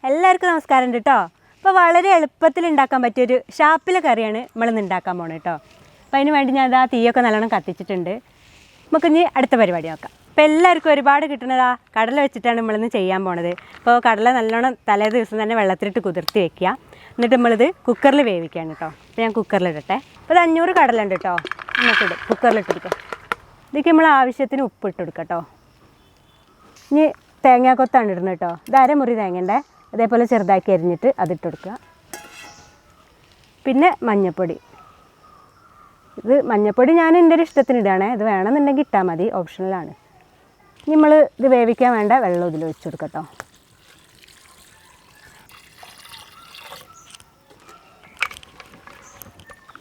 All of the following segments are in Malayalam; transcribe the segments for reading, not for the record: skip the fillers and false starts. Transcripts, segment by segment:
എല്ലാവർക്കും നമസ്കാരം കേട്ടോ. അപ്പോൾ വളരെ എളുപ്പത്തിൽ ഉണ്ടാക്കാൻ പറ്റിയൊരു ഷാപ്പിലെ കറിയാണ് നമ്മളിന്ന് ഉണ്ടാക്കാൻ പോകുന്നത് കേട്ടോ. അപ്പോൾ അതിന് വേണ്ടി ഞാൻ ആ തീയൊക്കെ നല്ലോണം കത്തിച്ചിട്ടുണ്ട്. നമുക്കിനി അടുത്ത പരിപാടി നോക്കാം. അപ്പോൾ എല്ലാവർക്കും ഒരുപാട് കിട്ടുന്നതാ കടല വെച്ചിട്ടാണ് നമ്മളിന്ന് ചെയ്യാൻ പോണത്. അപ്പോൾ കടല നല്ലോണം തലേ ദിവസം തന്നെ വെള്ളത്തിലിട്ട് കുതിർത്തി വെക്കുക. എന്നിട്ട് നമ്മളിത് കുക്കറിൽ വേവിക്കുകയാണ് കേട്ടോ. അപ്പോൾ ഞാൻ കുക്കറിലിടട്ടെ. അപ്പോൾ ഇത് 500 കടല ഉണ്ട് കേട്ടോ. നമുക്കിത് കുക്കറിലിട്ടിരിക്കാം. ഇതൊക്കെ നമ്മൾ ആവശ്യത്തിന് ഉപ്പിട്ട് കൊടുക്കാം കേട്ടോ. ഇനി തേങ്ങാക്കൊത്താണ് ഇടുന്നത് കേട്ടോ. ഇത് അരമുറി തേങ്ങേണ്ടേ, അതേപോലെ ചെറുതാക്കി അരിഞ്ഞിട്ട് അതിട്ട് കൊടുക്കുക. പിന്നെ മഞ്ഞൾപ്പൊടി. ഇത് മഞ്ഞൾപ്പൊടി ഞാൻ എൻ്റെ ഒരു ഇഷ്ടത്തിന് ഇടുകയാണേ. ഇത് വേണമെന്നുണ്ടെങ്കിൽ ഇട്ടാൽ മതി, ഓപ്ഷണലാണ്. നമ്മൾ ഇത് വേവിക്കാൻ വേണ്ട വെള്ളം ഇതിൽ ഒഴിച്ച് കൊടുക്കാം കേട്ടോ.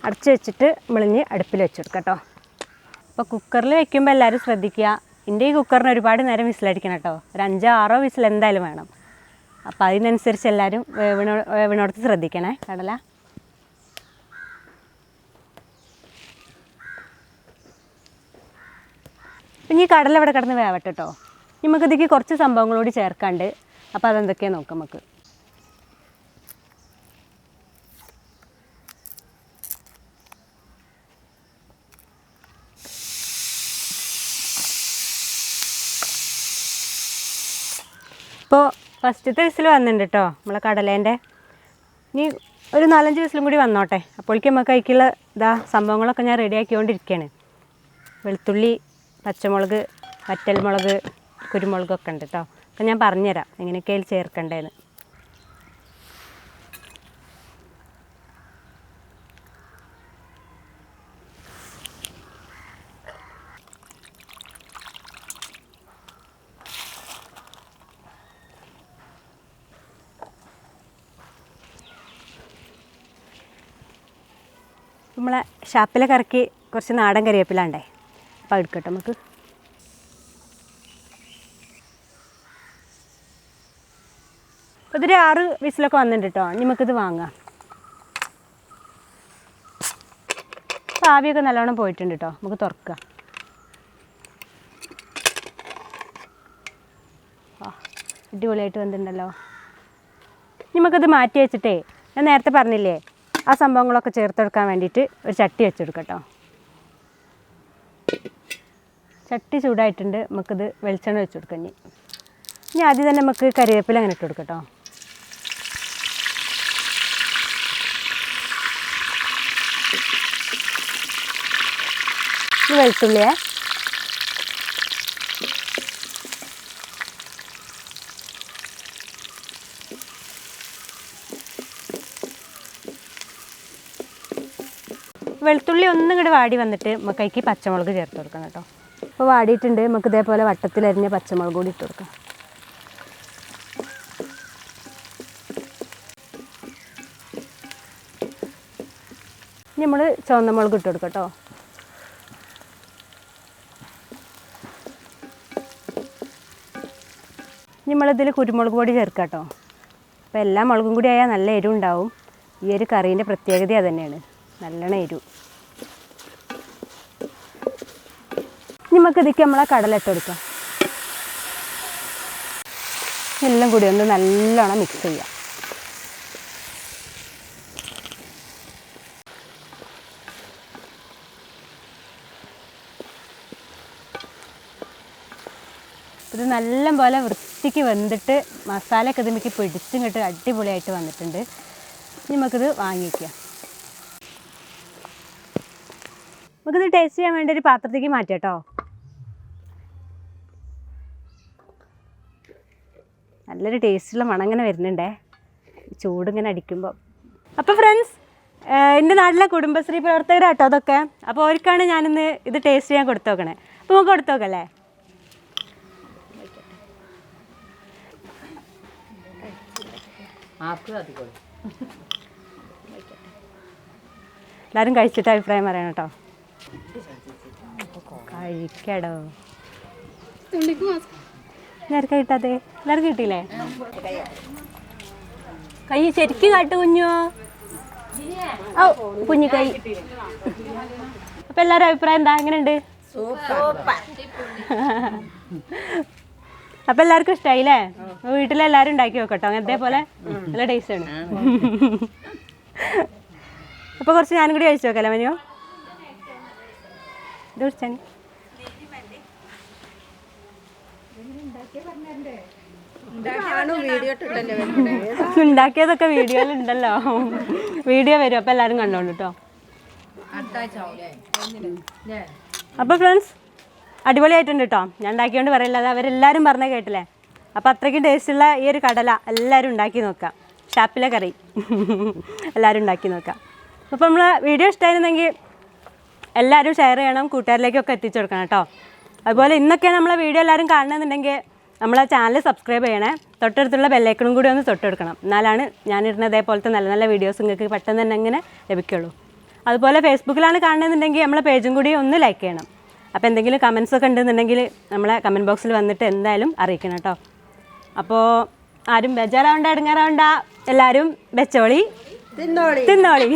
അടച്ച് വെച്ചിട്ട് നമ്മളിഞ്ഞ് അടുപ്പിൽ വെച്ച് കൊടുക്കാം കേട്ടോ. അപ്പോൾ കുക്കറിൽ വെക്കുമ്പോൾ എല്ലാവരും ശ്രദ്ധിക്കുക, എൻ്റെ ഈ കുക്കറിന് ഒരുപാട് നേരം വിസിലടിക്കണം കേട്ടോ. ഒരു 5-6 വിസിൽ എന്തായാലും വേണം. അപ്പോൾ അതിനനുസരിച്ച് എല്ലാവരും വേവിനോടത്ത് ശ്രദ്ധിക്കണേ കടല. പിന്നെ ഈ കടല ഇവിടെ കിടന്ന് വേവട്ടെ കേട്ടോ. നമുക്കിതിക്ക് കുറച്ച് സംഭവങ്ങളോട് ചേർക്കാണ്ട്. അപ്പോൾ അതെന്തൊക്കെയാണ് നോക്കാം നമുക്ക്. ഇപ്പോൾ ഫസ്റ്റത്തെ വിസിൽ വന്നിട്ടുണ്ട് കേട്ടോ നമ്മളെ കടലേൻ്റെ. ഇനി ഒരു 4-5 വിസിലും കൂടി വന്നോട്ടെ. അപ്പോഴേക്കും നമുക്ക് അതിലേക്കുള്ള സംഭവങ്ങളൊക്കെ ഞാൻ റെഡിയാക്കിക്കൊണ്ടിരിക്കുകയാണ്. വെളുത്തുള്ളി, പച്ചമുളക്, വറ്റൽമുളക്, കുരുമുളകൊക്കെ ഉണ്ട് കേട്ടോ. അപ്പോൾ ഞാൻ പറഞ്ഞുതരാം എങ്ങനെയൊക്കെ അതിൽ ചേർക്കേണ്ടതെന്ന്. നമ്മളെ ഷാപ്പിലെ കറിക്ക് കുറച്ച് നാടൻ കരിവേപ്പിലാണ്ടേ, അപ്പോൾ എടുക്കട്ടെ നമുക്ക്. അപ്പോൾ ഇതൊരു 6 വിസിലൊക്കെ വന്നിട്ടുണ്ട് കേട്ടോ. നമുക്കിത് വാങ്ങാം. അപ്പോൾ ആവിയൊക്കെ നല്ലോണം പോയിട്ടുണ്ട് കേട്ടോ. നമുക്ക് തുറക്കാം. അടിപൊളിയായിട്ട് വന്നിട്ടുണ്ടല്ലോ. നമുക്കിത് മാറ്റി വെച്ചിട്ടേ, ഞാൻ നേരത്തെ പറഞ്ഞില്ലേ ആ സംഭവങ്ങളൊക്കെ ചേർത്തെടുക്കാൻ വേണ്ടിയിട്ട് ഒരു ചട്ടി വെച്ചെടുക്കാം കേട്ടോ. ചട്ടി ചൂടായിട്ടുണ്ട്. നമുക്കിത് വെളിച്ചെണ്ണ വെച്ച് കൊടുക്കാം. ഇനി ആദ്യം തന്നെ നമുക്ക് കരിവേപ്പില അങ്ങനെ ഇട്ട് കൊടുക്കാം കേട്ടോ. ഇത് വെളുത്തുള്ളിയേ. വെളുത്തുള്ളി ഒന്നും ഇങ്ങോട്ട് വാടി വന്നിട്ട് നമുക്ക് അതിലേക്ക് പച്ചമുളക് ചേർത്ത് കൊടുക്കണം കേട്ടോ. അപ്പോൾ വാടിയിട്ടുണ്ട്. നമുക്ക് ഇതേപോലെ വട്ടത്തിലരിഞ്ഞ പച്ചമുളക് കൂടി ഇട്ട് കൊടുക്കാം. ഇനി നമ്മൾ ചുവന്ന മുളക് ഇട്ട് കൊടുക്കാം കേട്ടോ. നമ്മളിതിൽ കുരുമുളക് പൊടി ചേർക്കാം കേട്ടോ. അപ്പോൾ എല്ലാ മുളകും കൂടി ആയാൽ നല്ല എരിവ് ഉണ്ടാവും. ഈ ഒരു കറീൻ്റെ പ്രത്യേകത അത് തന്നെയാണ്, നല്ലോണം എരിവ്. നമുക്ക് ഇതിക്ക് നമ്മളെ കടല ഇട്ട് കൊടുക്കാം. എല്ലാം കൂടി ഒന്ന് നല്ലോണം മിക്സ് ചെയ്യാം. ഇത് നല്ല പോലെ വൃത്തിക്ക് വെന്തിട്ട് മസാലയൊക്കെ ഇതിലേക്ക് പിടിച്ചിങ്ങോട്ട് അടിപൊളിയായിട്ട് വന്നിട്ടുണ്ട്. നമുക്കിത് വാങ്ങിക്കാം. നമുക്കിത് ടേസ്റ്റ് ചെയ്യാൻ വേണ്ടി ഒരു പാത്രത്തേക്ക് മാറ്റാം കേട്ടോ. നല്ലൊരു ടേസ്റ്റുള്ള മണം ഇങ്ങനെ വരുന്നുണ്ടേ ചൂടിങ്ങനെ അടിക്കുമ്പോൾ. അപ്പോൾ ഫ്രണ്ട്സ്, എൻ്റെ നാട്ടിലെ കുടുംബശ്രീ പ്രവർത്തകരാട്ടോ അതൊക്കെ. അപ്പോൾ അവർക്കാണ് ഞാനിന്ന് ഇത് ടേസ്റ്റ് ചെയ്യാൻ കൊടുത്തു നോക്കണേ. അപ്പോൾ നമുക്ക് കൊടുത്തു നോക്കല്ലേ. എല്ലാവരും കഴിച്ചിട്ട് അഭിപ്രായം പറയണം കേട്ടോ. കഴിക്കടോ. എല്ലാവർക്കും കിട്ടാതെ? എല്ലാവർക്കും കിട്ടിയില്ലേ? കൈ ശരിക്കും കാട്ടു കുഞ്ഞോ. ഓ കുഞ്ഞു കൈ. അപ്പം എല്ലാവരും അഭിപ്രായം എന്താ? എങ്ങനെയുണ്ട്? അപ്പം എല്ലാവർക്കും ഇഷ്ടമായില്ലേ? വീട്ടിലെല്ലാവരും ഉണ്ടാക്കി നോക്കട്ടോ, അങ്ങനത്തെ പോലെ നല്ല ടേസ്റ്റാണ്. അപ്പോൾ കുറച്ച് ഞാനും കൂടി കഴിച്ചു നോക്കല്ലേ മനിയോ? ഇത് കുടിച്ചാൽ ഉണ്ടാക്കിയതൊക്കെ വീഡിയോയിലുണ്ടല്ലോ, വീഡിയോ വരും, അപ്പോൾ എല്ലാവരും കണ്ടോളൂ കേട്ടോ. അപ്പോൾ ഫ്രണ്ട്സ് അടിപൊളിയായിട്ടുണ്ട് കേട്ടോ. ഞാൻ ഉണ്ടാക്കിയോണ്ട് പറയില്ല, അത് അവരെല്ലാവരും പറഞ്ഞ കേട്ടില്ലേ. അപ്പോൾ അത്രയ്ക്കും ടേസ്റ്റുള്ള ഈ ഒരു കടല എല്ലാവരും ഉണ്ടാക്കി നോക്കാം. ഷാപ്പിലെ കറി എല്ലാവരും ഉണ്ടാക്കി നോക്കാം. അപ്പോൾ നമ്മൾ വീഡിയോ ഇഷ്ടമായിരുന്നെങ്കിൽ എല്ലാവരും ഷെയർ ചെയ്യണം, കൂട്ടുകാരിലേക്കൊക്കെ എത്തിച്ചു കൊടുക്കണം കേട്ടോ. അതുപോലെ ഇന്നൊക്കെയാണ് നമ്മളെ വീഡിയോ എല്ലാവരും കാണണമെന്നുണ്ടെങ്കിൽ നമ്മളെ ചാനൽ സബ്സ്ക്രൈബ് ചെയ്യണേ. തൊട്ടടുത്തുള്ള ബെല്ലൈക്കണും കൂടി ഒന്ന് തൊട്ടെടുക്കണം, എന്നാലാണ് ഞാനിരുന്ന ഇതേപോലത്തെ നല്ല നല്ല വീഡിയോസ് നിങ്ങൾക്ക് പെട്ടെന്ന് തന്നെ ഇങ്ങനെ ലഭിക്കുള്ളൂ. അതുപോലെ ഫേസ്ബുക്കിലാണ് കാണണമെന്നുണ്ടെങ്കിൽ നമ്മളെ പേജും കൂടി ഒന്ന് ലൈക്ക് ചെയ്യണം. അപ്പോൾ എന്തെങ്കിലും കമൻസൊക്കെ ഉണ്ടെന്നുണ്ടെങ്കിൽ നമ്മളെ കമൻറ്റ് ബോക്സിൽ വന്നിട്ട് എന്തായാലും അറിയിക്കണം കേട്ടോ. അപ്പോൾ ആരും ബേജാറാവണ്ട, ഇടങ്ങാറാവണ്ട, എല്ലാവരും വെച്ചോളി, തിന്നോളി.